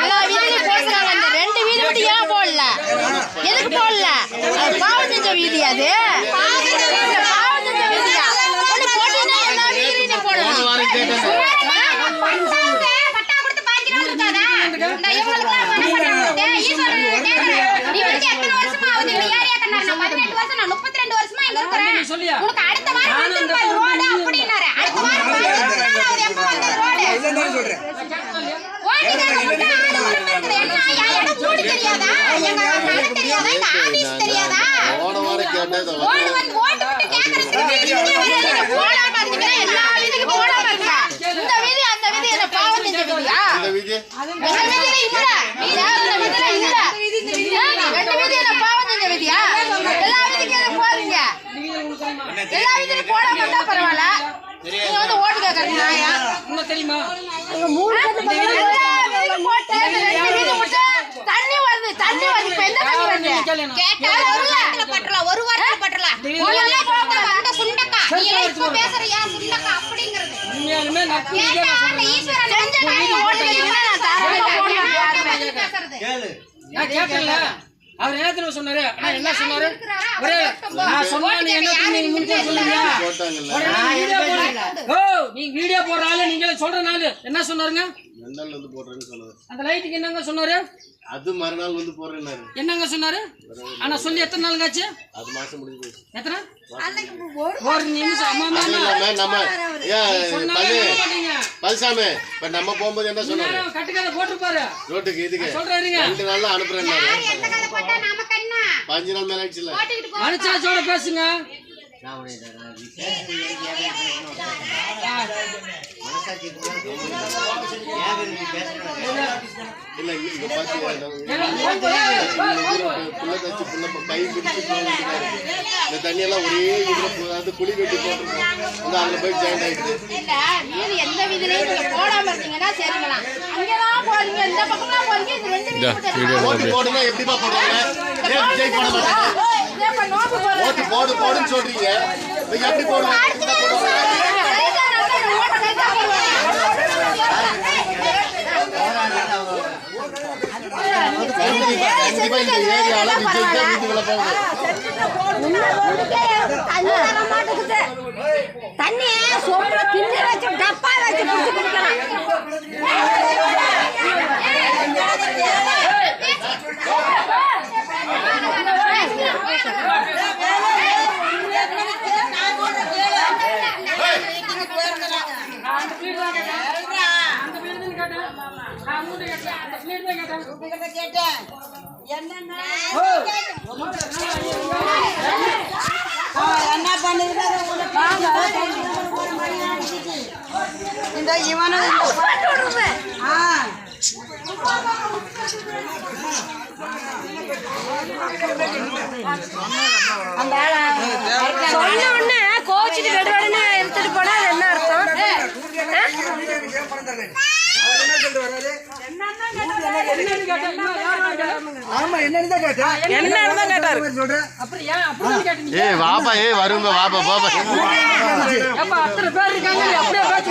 எல்லா வீதியிலும் போடுறாங்க. அந்த 2 வீதி மட்டும் ஏன் போடல? எதுக்கு போடல? பாவம் செஞ்ச வீதி அது. பாவம் செஞ்ச வீதியா? ஒண்ணு போட்டீங்கன்னா எல்லா வீதியிலும் போடலாம். அவர் என்ன சொன்னாரு? என்ன சொன்னாரு? நீங்க வீடியோ போடுறாங்க, நீங்க சொல்றனால என்ன சொன்னாருங்க? அந்த லைட்டுக்கு என்னங்க சொன்னாரு? அது மறுநாள் வந்து போறேன்னாரு. என்னங்க சொன்னாரு? ஆனா சொல்லி எத்தனை நாள் ஆச்சு? அது மாசம் முடிஞ்சு போச்சு. எத்தனை? ஒரு நிமிஷம். பல்சாமி இப்ப நம்ம போகும்போது என்ன சொன்னாரு? கட்டுக்கதை போட்டுருப்பாரு ரோட்டுக்கு. இதுக்கு சொல்றாருங்க 2 நாள்ல அனுப்புறேன்னாரு. 5 நாள் மேல ஆயிடுச்சுல. மனுச்சாச்சோட பேசுங்க. இல்ல இங்க பாத்து கை பிடிச்சு இந்த தண்ணி எல்லாம் ஒரே இதுல அது குழி வெட்டி போட்டுருக்கோம். அதுல போய் ஜாயின் ஆயிடுது. எந்த வீதியிலையும் போடாம இருக்கீங்கன்னா சரிங்களாம். அங்கெல்லாம் போறீங்க, இந்த பக்கம்லாம் போறீங்க. இது 2 வீதி ஓட்டு போடுனா எப்படிப்பா போடுறாங்க? விஜய் போட மாட்டாங்க. ஓட்டு போடுன்னு சொல்றீங்க, எப்படி போடுவாங்க? கண்டிப்பா இந்த ஏரியால விஜய் தான் வீட்டுக்குள்ள போகுது. தண்ணி சோப்புல கிண்ணி வச்சு டப்பா வச்சு குடிச்சு குடிக்கலாம். என்ன பண்ணிருக்காரு? இந்த இவனும் சொன்ன உடனே கோச்சிட்டு வெடுவடனே எடுத்துட்டு போனா அது என்ன அர்த்தம்? வாப்பா வருங்க வாப்பா பாப்பா அத்தனை பேர் இருக்காங்க. அப்படியே பேச்சு